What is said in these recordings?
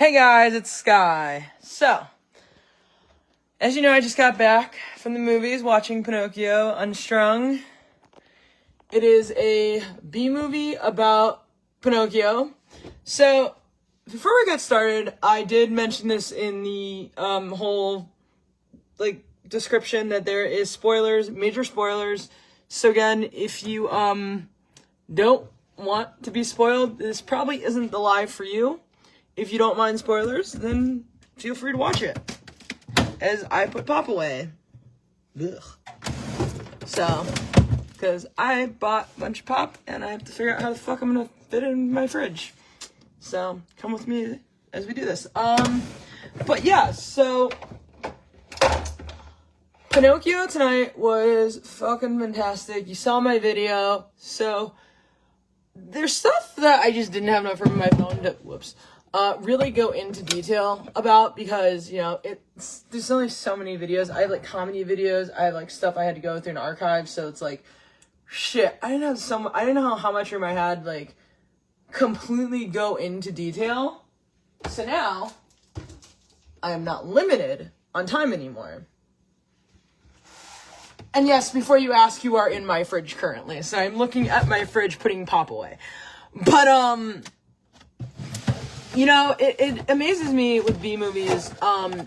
Hey guys, it's Sky. So, as you know, I just got back from the movies watching Pinocchio, Unstrung. It is a B-movie about Pinocchio. So, before we get started, I did mention this in the whole description that there is spoilers, major spoilers. So again, if you don't want to be spoiled, this probably isn't the live for you. If you don't mind spoilers, then feel free to watch it. As I put pop away. Ugh. So, because I bought a bunch of pop, and I have to figure out how the fuck I'm gonna fit it in my fridge. So, come with me as we do this. But yeah, so Pinocchio tonight was fucking fantastic. You saw my video. So, there's stuff that I just didn't have enough room in my phone to, really go into detail about, because, you know, there's only so many videos. I have, comedy videos. I have, stuff I had to go through an archive, so it's shit, I didn't know how much room I had, completely go into detail. So now, I am not limited on time anymore. And yes, before you ask, you are in my fridge currently, so I'm looking at my fridge putting pop away. But, you know, it amazes me with B-movies.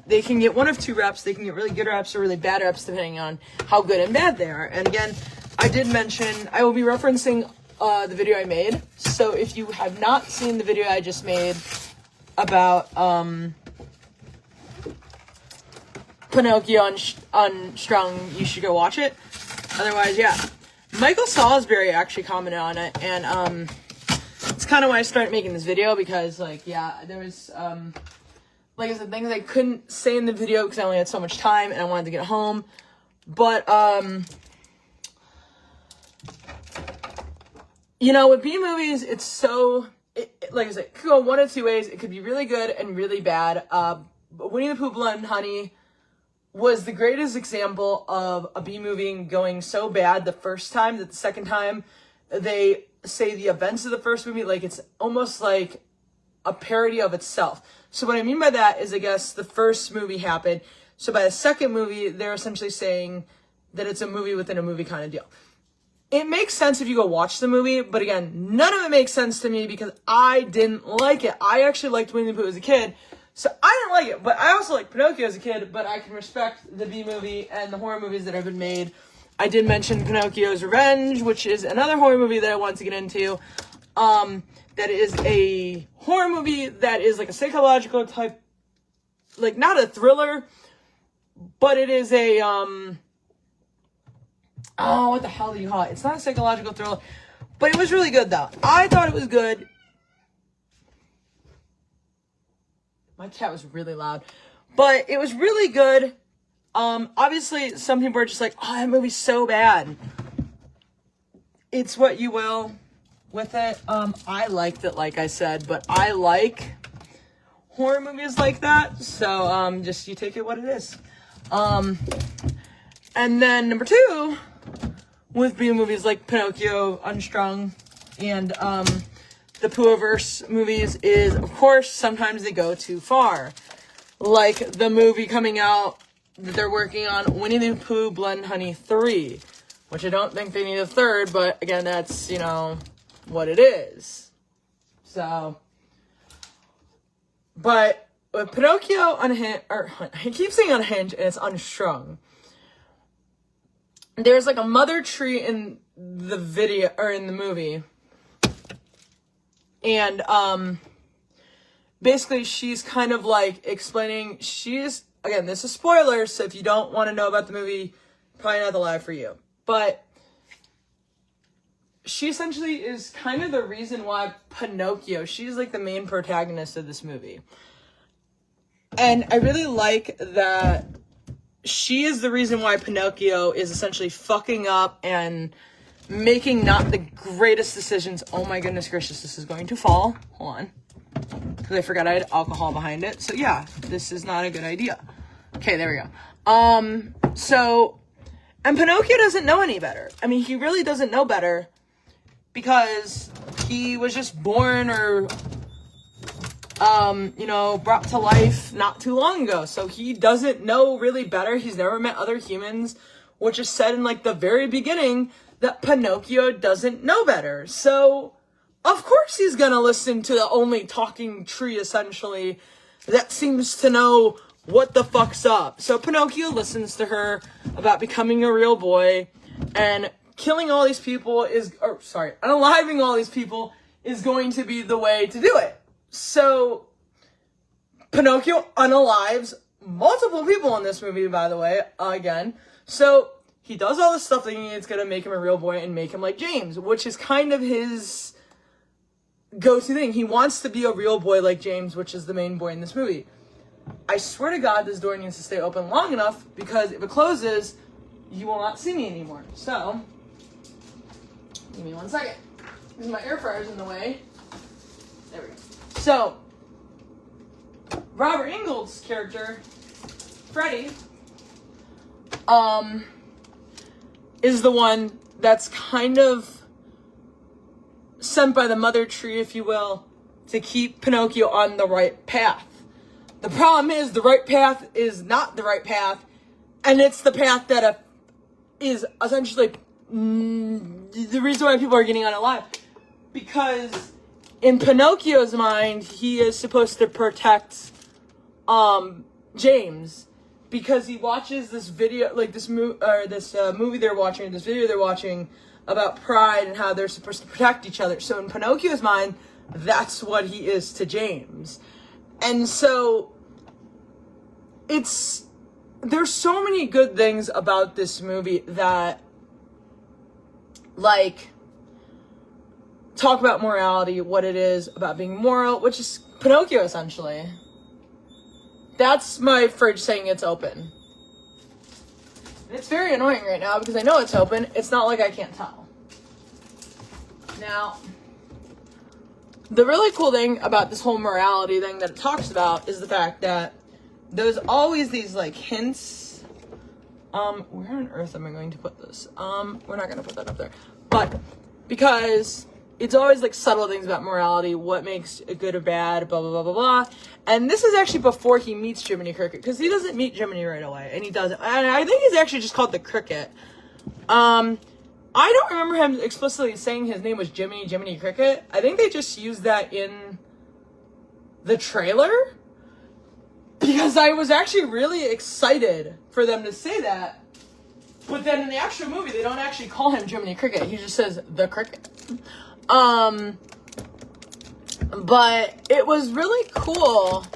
They can get one of two reps. They can get really good reps or really bad reps, depending on how good and bad they are. And again, I did mention, I will be referencing the video I made. So if you have not seen the video I just made about Pinocchio Unstrung, you should go watch it. Otherwise, yeah. Michael Salisbury actually commented on it, and it's kind of why I started making this video, because, there was, I said, things I couldn't say in the video because I only had so much time and I wanted to get home. But, you know, with B-movies, it's so, like I said, it could go one of two ways. It could be really good and really bad. Winnie the Pooh, Blood and Honey was the greatest example of a B-movie going so bad the first time that the second time they say the events of the first movie, it's almost like a parody of itself. So what I mean by that is, I guess, the first movie happened. So by the second movie, they're essentially saying that it's a movie within a movie kind of deal. It makes sense if you go watch the movie, but again, none of it makes sense to me because I didn't like it. I actually liked Winnie the Pooh as a kid, so I didn't like it. But I also liked Pinocchio as a kid, but I can respect the B-movie and the horror movies that have been made. I did mention Pinocchio's Revenge, which is another horror movie that I want to get into. That is a horror movie that is a psychological type, not a thriller, but it is a, what the hell do you call it? It's not a psychological thriller, but it was really good though. I thought it was good. My cat was really loud, but it was really good. Obviously, some people are just oh, that movie's so bad. It's what you will with it. I liked it, like I said, but I like horror movies like that, so, just you take it what it is. And then number two, with B-movies like Pinocchio, Unstrung, and, the Pooh-verse movies is, of course, sometimes they go too far. Like the movie coming out that they're working on, Winnie the Pooh, Blood and Honey 3, which I don't think they need a third, but again, that's, you know, what it is. So, but with Pinocchio Unhinged, or I keep saying Unhinged, and it's Unstrung. There's a mother tree in the video, or in the movie, and, basically she's kind of explaining, again, this is spoilers, so if you don't want to know about the movie, probably not the live for you. But she essentially is kind of the reason why Pinocchio, she's the main protagonist of this movie. And I really like that she is the reason why Pinocchio is essentially fucking up and making not the greatest decisions. Oh my goodness gracious, this is going to fall. Hold on. Because I forgot I had alcohol behind it. So yeah, this is not a good idea. Okay, there we go. And Pinocchio doesn't know any better. I mean, he really doesn't know better because he was just born or brought to life not too long ago. So he doesn't know really better. He's never met other humans, which is said in like the very beginning that Pinocchio doesn't know better. So of course he's gonna listen to the only talking tree essentially that seems to know what the fuck's up. So Pinocchio listens to her about becoming a real boy, and killing all these people unaliving all these people is going to be the way to do it. So Pinocchio unalives multiple people in this movie, by the way, again. So he does all this stuff thinking it's going to make him a real boy and make him like James, which is kind of his go-to thing. He wants to be a real boy like James, which is the main boy in this movie. I swear to God, this door needs to stay open long enough, because if it closes, you will not see me anymore. So, give me 1 second. Because my air fryer's in the way. There we go. So, Robert Englund's character, Freddy, is the one that's kind of sent by the mother tree, if you will, to keep Pinocchio on the right path. The problem is the right path is not the right path, and it's the path that is essentially the reason why people are getting unalive. Because in Pinocchio's mind, he is supposed to protect James, because he watches this video, like this movie they're watching, this video they're watching about pride and how they're supposed to protect each other. So in Pinocchio's mind, that's what he is to James. And so there's so many good things about this movie that, like, talk about morality, what it is about being moral, which is Pinocchio, essentially. That's my fridge saying it's open. It's very annoying right now because I know it's open. It's not like I can't tell. Now, the really cool thing about this whole morality thing that it talks about is the fact that there's always these, like, hints. Where on earth am I going to put this? We're not going to put that up there. But because it's always, like, subtle things about morality, what makes it good or bad, blah, blah, blah, blah, blah. And this is actually before he meets Jiminy Cricket, because he doesn't meet Jiminy right away, and he doesn't. And I think he's actually just called the Cricket. I don't remember him explicitly saying his name was Jiminy Cricket. I think they just used that in the trailer, because I was actually really excited for them to say that. But then in the actual movie, they don't actually call him Jiminy Cricket. He just says the Cricket. But it was really cool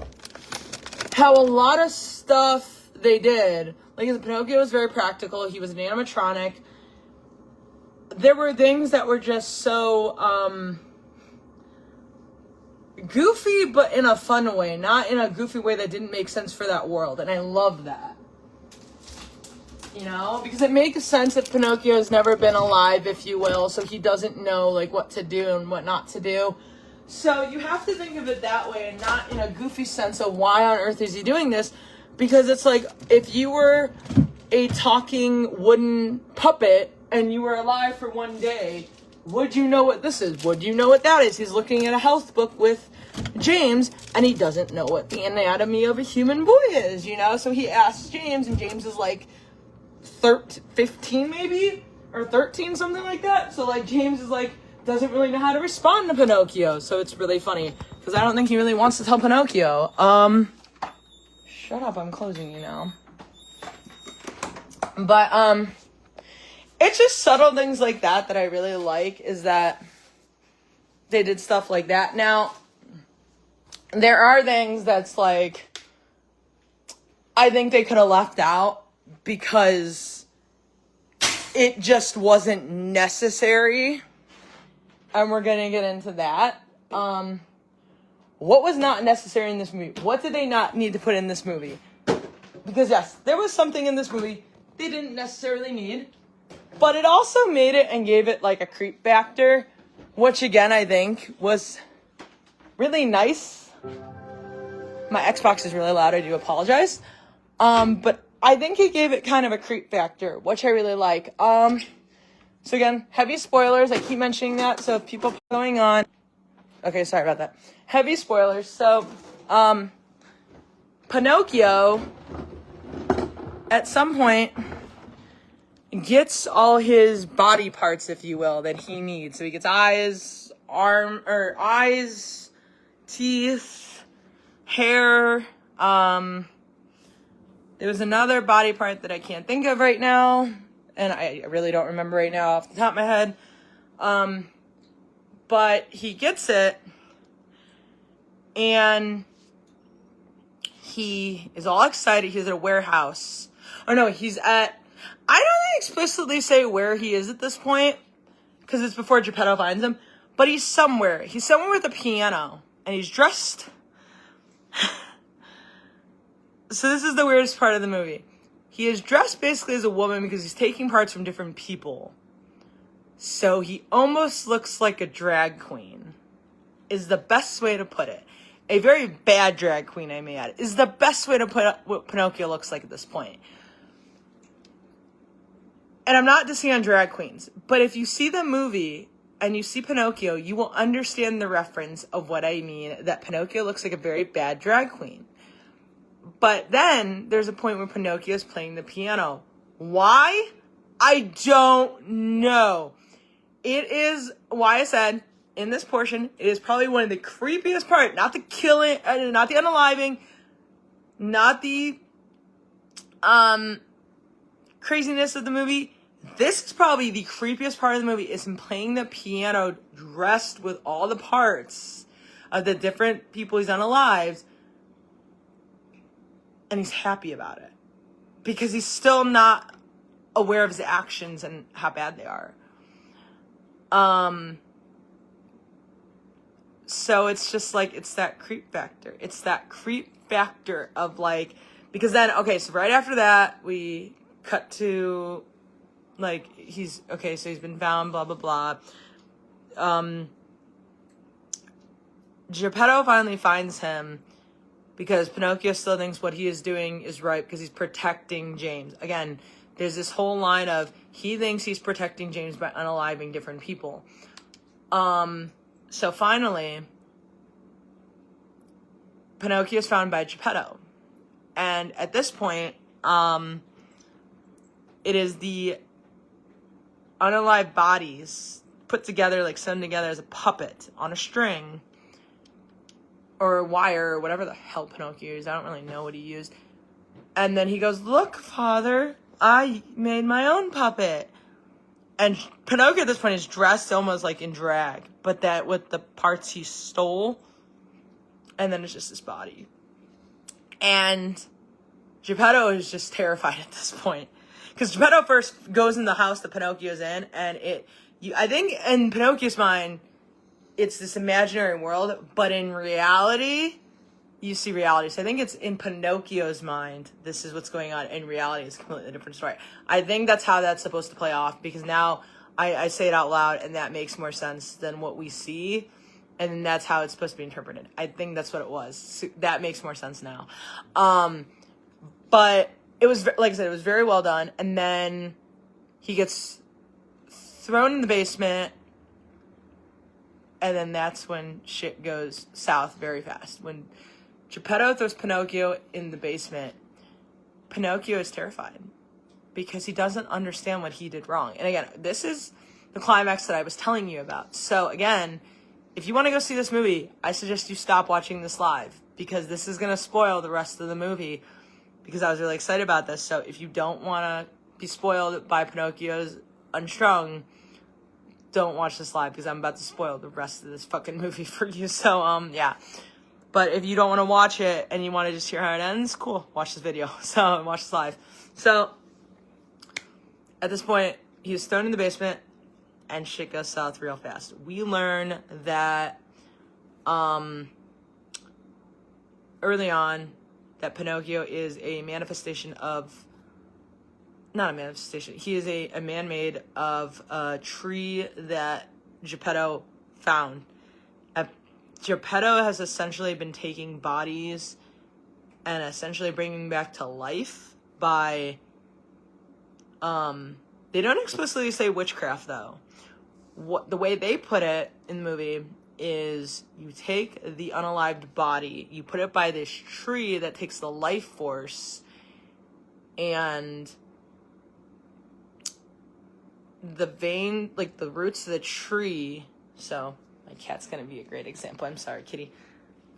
how a lot of stuff they did. Like, Pinocchio was very practical. He was an animatronic. There were things that were just so, goofy, but in a fun way. Not in a goofy way that didn't make sense for that world. And I love that. You know? Because it makes sense that Pinocchio has never been alive, if you will. So he doesn't know, like, what to do and what not to do. So you have to think of it that way, and not in a goofy sense of why on earth is he doing this. Because it's like, if you were a talking wooden puppet and you were alive for one day, would you know what this is? Would you know what that is? He's looking at a health book with James, and he doesn't know what the anatomy of a human boy is, you know? So he asks James, and James is like 15 maybe? Or 13, something like that. So, like, James is like, doesn't really know how to respond to Pinocchio. So it's really funny, because I don't think he really wants to tell Pinocchio. Shut up, I'm closing you now. But, it's just subtle things like that I really like, is that they did stuff like that. Now, there are things that's like, I think they could have left out because it just wasn't necessary. And we're gonna get into that. What was not necessary in this movie? What did they not need to put in this movie? Because yes, there was something in this movie they didn't necessarily need. But it also made it and gave it, like, a creep factor, which, again, I think was really nice. My Xbox is really loud. I do apologize. But I think it gave it kind of a creep factor, which I really like. So, again, heavy spoilers. I keep mentioning that, so if people are going on. Okay, sorry about that. Heavy spoilers. So, Pinocchio, at some point, gets all his body parts, if you will, that he needs. So he gets eyes, teeth, hair. There was another body part that I can't think of right now, and I really don't remember right now off the top of my head. But he gets it, and he is all excited. He's at a warehouse. Oh no, he's at... I don't explicitly say where he is at this point, because it's before Geppetto finds him, but he's somewhere. He's somewhere with a piano, and he's dressed... So this is the weirdest part of the movie. He is dressed basically as a woman because he's taking parts from different people. So he almost looks like a drag queen, is the best way to put it. A very bad drag queen, I may add, is the best way to put up what Pinocchio looks like at this point. And I'm not dissing on drag queens, but if you see the movie and you see Pinocchio, you will understand the reference of what I mean, that Pinocchio looks like a very bad drag queen. But then there's a point where Pinocchio is playing the piano. Why? I don't know. It is why I said in this portion, it is probably one of the creepiest parts. Not the killing, not the unaliving, not the craziness of the movie. This is probably the creepiest part of the movie, is him playing the piano dressed with all the parts of the different people he's unalived. And he's happy about it because he's still not aware of his actions and how bad they are. So it's just like, it's that creep factor. It's that creep factor of like, because then, okay, so right after that, we cut to like, so he's been found, blah, blah, blah. Geppetto finally finds him, because Pinocchio still thinks what he is doing is right because he's protecting James. Again, there's this whole line of he thinks he's protecting James by unaliving different people. So finally, Pinocchio is found by Geppetto. And at this point, it is the unalived bodies put together, like sewn together as a puppet on a string. Or wire, or whatever the hell Pinocchio used. I don't really know what he used. And then he goes, "Look, father, I made my own puppet." And Pinocchio at this point is dressed almost like in drag, but that with the parts he stole. And then it's just his body. And Geppetto is just terrified at this point. Because Geppetto first goes in the house that Pinocchio's in, and I think in Pinocchio's mind, it's this imaginary world, but in reality, you see reality. So I think it's in Pinocchio's mind, this is what's going on. In reality, it's a completely different story. I think that's how that's supposed to play off, because now I say it out loud, and that makes more sense than what we see, and that's how it's supposed to be interpreted. I think that's what it was. So that makes more sense now. But it was, like I said, it was very well done, and then he gets thrown in the basement. And then that's when shit goes south very fast. When Geppetto throws Pinocchio in the basement, Pinocchio is terrified because he doesn't understand what he did wrong. And again, this is the climax that I was telling you about. So again, if you want to go see this movie, I suggest you stop watching this live, because this is going to spoil the rest of the movie, because I was really excited about this. So if you don't want to be spoiled by Pinocchio's Unstrung, don't watch this live, because I'm about to spoil the rest of this fucking movie for you. So, yeah. But if you don't want to watch it and you want to just hear how it ends, cool. Watch this video. So, watch this live. So, at this point, he was thrown in the basement and shit goes south real fast. We learn that, early on, that Pinocchio is a manifestation of... Not a manifestation. He is a man-made of a tree that Geppetto found. Geppetto has essentially been taking bodies and essentially bringing back to life by... they don't explicitly say witchcraft, though. The way they put it in the movie is you take the unalived body, you put it by this tree that takes the life force, and the vein, like the roots of the tree. So my cat's gonna be a great example. I'm sorry, kitty.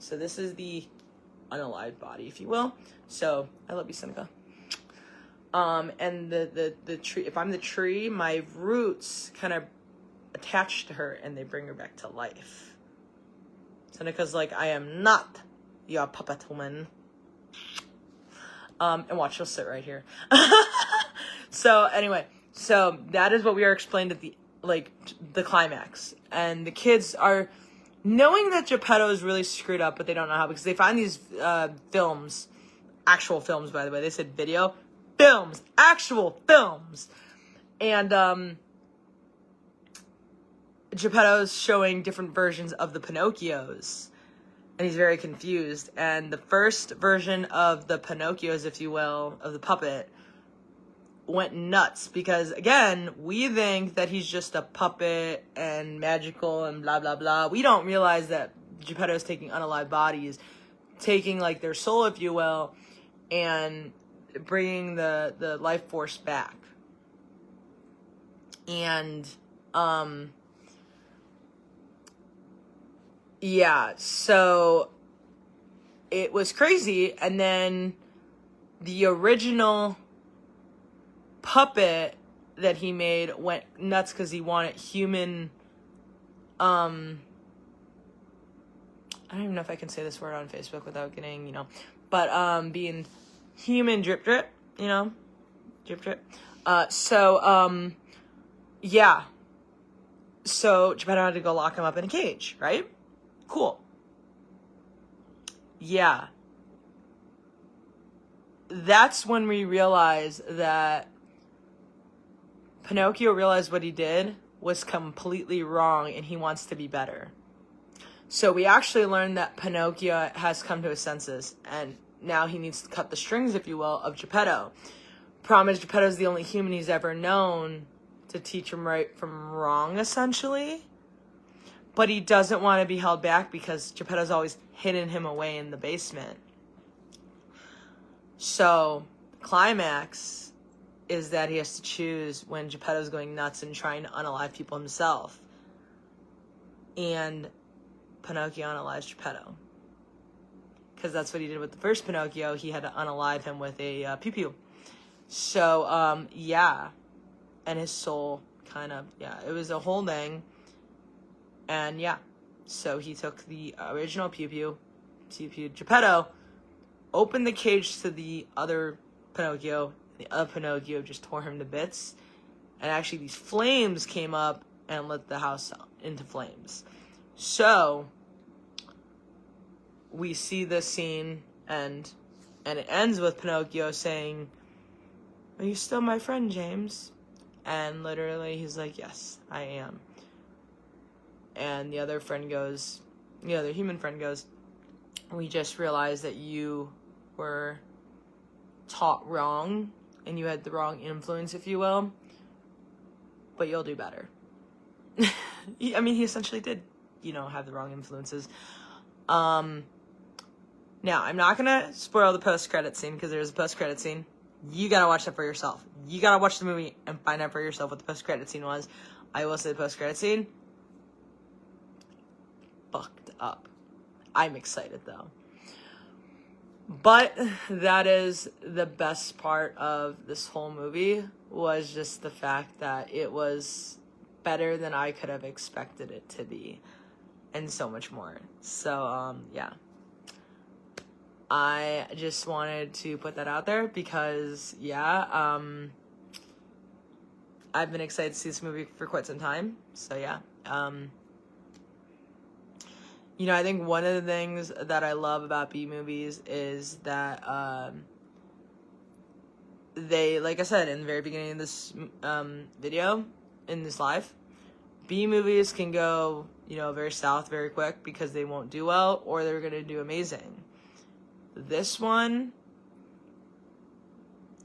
So this is the unalived body, if you will. So I love you, Seneca. And the tree, if I'm the tree, my roots kind of attach to her and they bring her back to life. Seneca's like, I am not your puppet woman. And watch, she'll sit right here. So anyway, so that is what we are explained at the climax. And the kids are knowing that Geppetto is really screwed up, but they don't know how, because they find these films, actual films, by the way. They said video. Films. Actual films. And Geppetto's showing different versions of the Pinocchios. And he's very confused. And the first version of the Pinocchios, if you will, of the puppet, went nuts. Because, again, we think that he's just a puppet and magical and blah, blah, blah. We don't realize that Geppetto's taking unalive bodies, taking, like, their soul, if you will, and bringing the life force back. And, yeah, so it was crazy. And then the original puppet that he made went nuts because he wanted human, I don't even know if I can say this word on Facebook without getting, but being human drip drip, drip drip. Yeah. So Geppetto had to go lock him up in a cage, right? Cool. Yeah. That's when we realize that Pinocchio realized what he did was completely wrong and he wants to be better. So we actually learned that Pinocchio has come to his senses and now he needs to cut the strings, if you will, of Geppetto. Problem is, Geppetto's the only human he's ever known to teach him right from wrong, essentially. But he doesn't want to be held back because Geppetto's always hidden him away in the basement. So, climax is that he has to choose when Geppetto's going nuts and trying to unalive people himself. And Pinocchio unalives Geppetto. Because that's what he did with the first Pinocchio. He had to unalive him with a pew-pew. So, yeah. And his soul kind of, it was a whole thing. And, yeah. So he took the original pew-pew, Geppetto, opened the cage to the other Pinocchio. The other Pinocchio just tore him to bits. And actually these flames came up and lit the house into flames. So we see this scene and it ends with Pinocchio saying, "Are you still my friend, James?" And literally he's like, "Yes, I am." And the other friend goes, the other human friend goes, "We just realized that you were taught wrong and you had the wrong influence, if you will, but you'll do better." He essentially did, have the wrong influences. Now, I'm not going to spoil the post-credit scene because there's a post-credit scene. You got to watch that for yourself. You got to watch the movie and find out for yourself what the post-credit scene was. I will say the post-credit scene, fucked up. I'm excited, though. But that is the best part of this whole movie, was just the fact that it was better than I could have expected it to be. And so much more. So, yeah. I just wanted to put that out there because, I've been excited to see this movie for quite some time. So, yeah. I think one of the things that I love about B-movies is that they, like I said in the very beginning of this video, in this live, B-movies can go, very south very quick because they won't do well or they're going to do amazing. This one,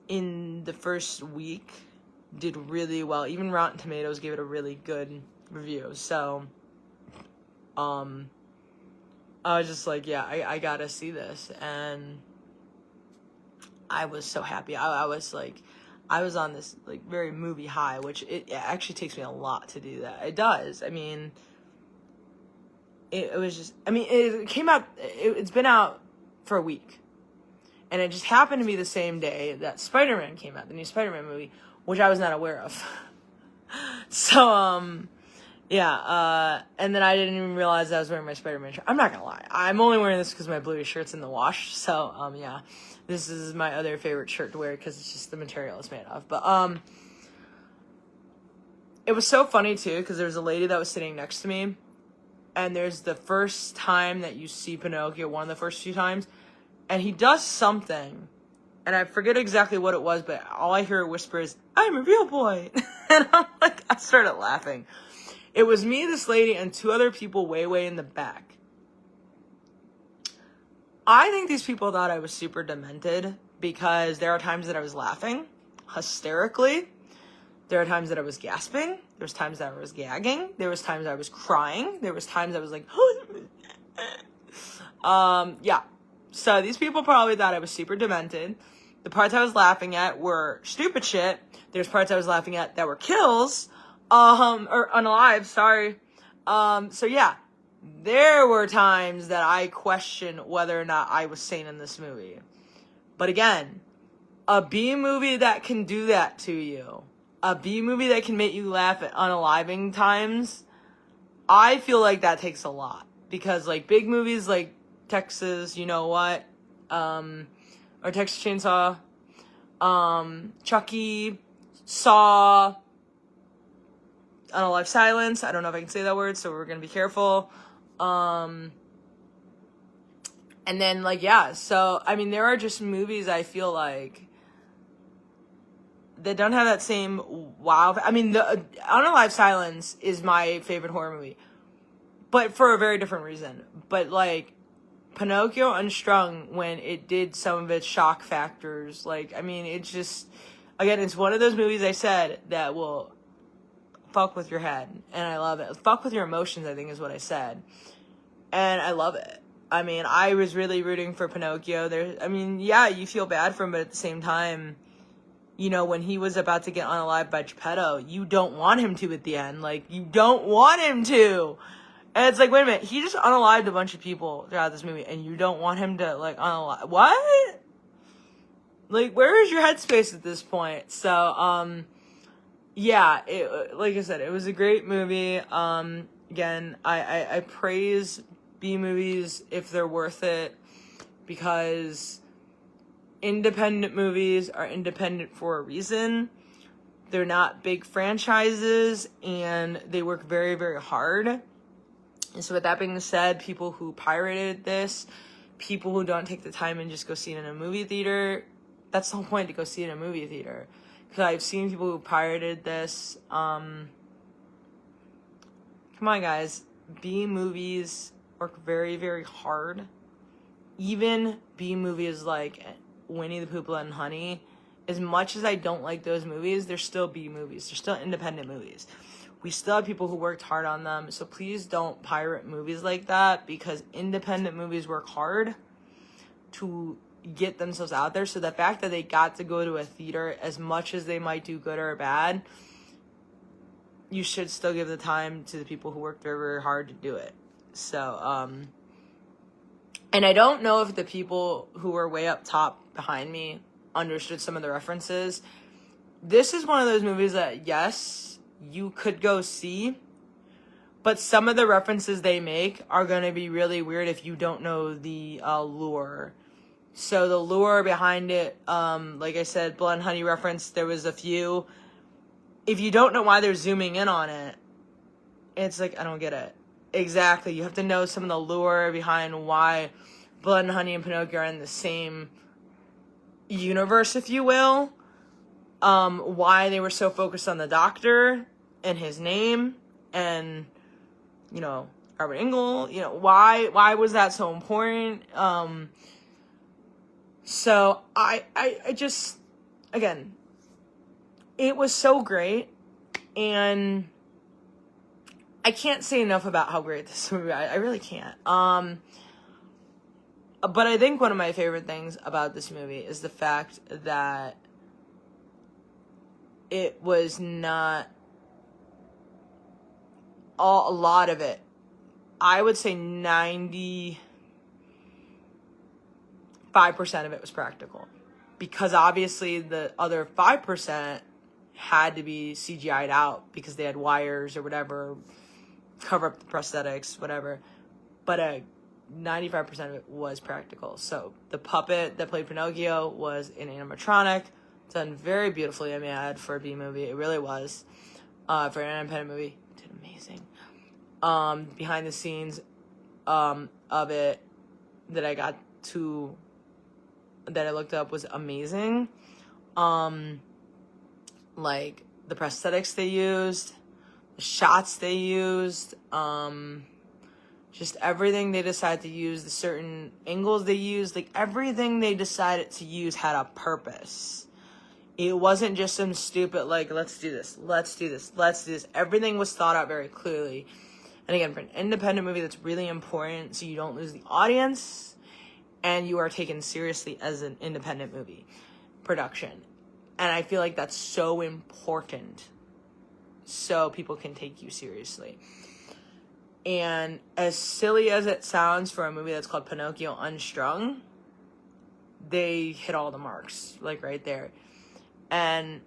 in the first week, did really well. Even Rotten Tomatoes gave it a really good review. So, I was just like, yeah, I gotta see this. And I was so happy. I was like, I was on this like very movie high, which it actually takes me a lot to do that. It does. I mean, it was just, I mean, it came out, it's been out for a week. And it just happened to be the same day that Spider-Man came out, the new Spider-Man movie, which I was not aware of. So, yeah, and then I didn't even realize I was wearing my Spider-Man shirt. I'm not gonna lie. I'm only wearing this because my blue shirt's in the wash. So, yeah, this is my other favorite shirt to wear because it's just the material it's made of. But, it was so funny, too, because there was a lady that was sitting next to me. And there's the first time that you see Pinocchio, one of the first few times. And he does something. And I forget exactly what it was, but all I hear whisper is, "I'm a real boy." And I'm like, I started laughing. It was me, this lady, and two other people way in the back. I think these people thought I was super demented because there are times that I was laughing hysterically. There are times that I was gasping. There was times that I was gagging. There was times I was crying. There was times I was like, yeah. So these people probably thought I was super demented. The parts I was laughing at were stupid shit. There's parts I was laughing at that were kills. Or unalive, sorry. So yeah. There were times that I questioned whether or not I was sane in this movie. But again, a B movie that can do that to you, a B movie that can make you laugh at unaliving times, I feel like that takes a lot. Because, like, big movies like Texas, you know what, or Texas Chainsaw, Chucky, Saw, Unalive Silence, I don't know if I can say that word, so we're gonna be careful, and then, like, yeah, so, I mean, there are just movies I feel like that don't have that same wow. I mean, the Unalive Silence is my favorite horror movie, but for a very different reason. But, like, Pinocchio Unstrung, when it did some of its shock factors, like, I mean, it's just, again, it's one of those movies I said that will fuck with your head, and I love it. Fuck with your emotions, I think is what I said, and I love it. I mean, I was really rooting for Pinocchio. I mean, yeah, you feel bad for him, but at the same time, you know, when he was about to get unalived by Geppetto, you don't want him to at the end. Like, you don't want him to. And it's like, wait a minute, he just unalived a bunch of people throughout this movie, and you don't want him to, like, unalive. What? Like, where is your headspace at this point? So, yeah, like I said, it was a great movie. Again, I praise B movies if they're worth it, because independent movies are independent for a reason. They're not big franchises, and they work very, very hard. And so with that being said, people who pirated this, people who don't take the time and just go see it in a movie theater, that's the whole point, to go see it in a movie theater. Because I've seen people who pirated this. Come on, guys. B movies work very, very hard. Even B movies like Winnie the Pooh, Blood and Honey, as much as I don't like those movies, they're still B movies. They're still independent movies. We still have people who worked hard on them, so please don't pirate movies like that, because independent movies work hard to get themselves out there. So the fact that they got to go to a theater, as much as they might do good or bad, you should still give the time to the people who worked very, very hard to do it. So, and I don't know if the people who were way up top behind me understood some of the references. This is one of those movies that, yes, you could go see, but some of the references they make are going to be really weird if you don't know the lore. So the lore behind it, like I said, Blood and Honey reference, there was a few. If you don't know why they're zooming in on it, it's like, I don't get it. Exactly. You have to know some of the lore behind why Blood and Honey and Pinocchio are in the same universe, if you will. Why they were so focused on the doctor and his name, and, you know, Robert Engel, you know, why was that so important? So I just, again, it was so great, and I can't say enough about how great this movie. I really can't. But I think one of my favorite things about this movie is the fact that it was not a lot of it. I would say 95% of it was practical, because obviously the other 5% had to be CGI'd out because they had wires or whatever, cover up the prosthetics, whatever. But 95% of it was practical. So the puppet that played Pinocchio was an animatronic, done very beautifully, I may add, for a B movie. It really was. For an independent movie, it did amazing. Behind the scenes of it that I looked up was amazing. Like the prosthetics they used, the shots they used, just everything they decided to use, the certain angles they used, like everything they decided to use had a purpose. It wasn't just some stupid, like, let's do this. Everything was thought out very clearly. And again, for an independent movie, that's really important so you don't lose the audience and you are taken seriously as an independent movie production. And I feel like that's so important so people can take you seriously. And as silly as it sounds for a movie that's called Pinocchio Unstrung, they hit all the marks, like right there. And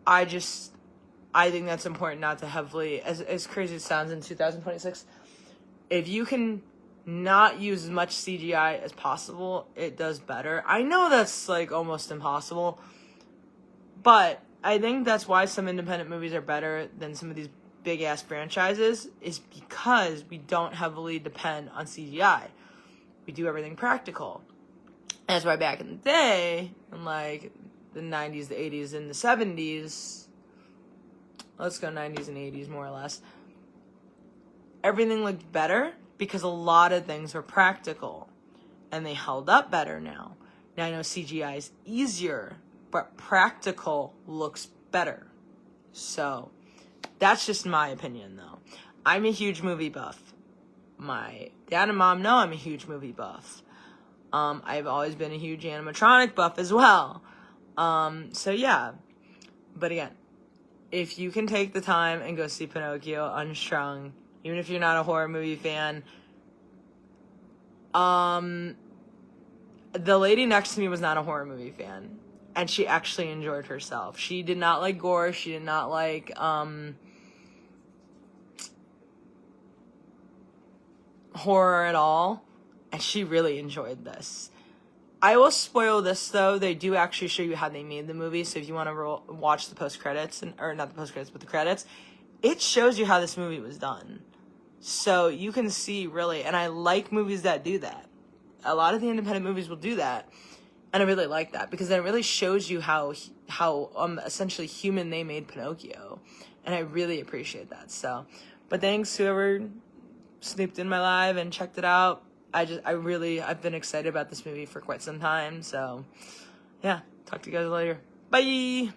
I think that's important not to heavily, as crazy as it sounds in 2026, if you can not use as much CGI as possible, it does better. I know that's like almost impossible, but I think that's why some independent movies are better than some of these big ass franchises, is because we don't heavily depend on CGI. We do everything practical. And that's why back in the day, in like the 90s, the 80s, and the 70s, let's go 90s and 80s more or less, everything looked better because a lot of things were practical and they held up better now. Now I know CGI is easier, but practical looks better. So that's just my opinion, though. I'm a huge movie buff. My dad and mom know I'm a huge movie buff. I've always been a huge animatronic buff as well. So yeah. But again, if you can take the time and go see Pinocchio Unstrung, even if you're not a horror movie fan, the lady next to me was not a horror movie fan, and she actually enjoyed herself. She did not like gore. She did not like horror at all, and she really enjoyed this. I will spoil this, though. They do actually show you how they made the movie, so if you want to watch the post-credits, or not the post-credits, but the credits, it shows you how this movie was done. So you can see, really, and I like movies that do that. A lot of the independent movies will do that, and I really like that, because then it really shows you how essentially human they made Pinocchio, and I really appreciate that. So, but thanks whoever snooped in my live and checked it out. I've been excited about this movie for quite some time. So, yeah, talk to you guys later. Bye!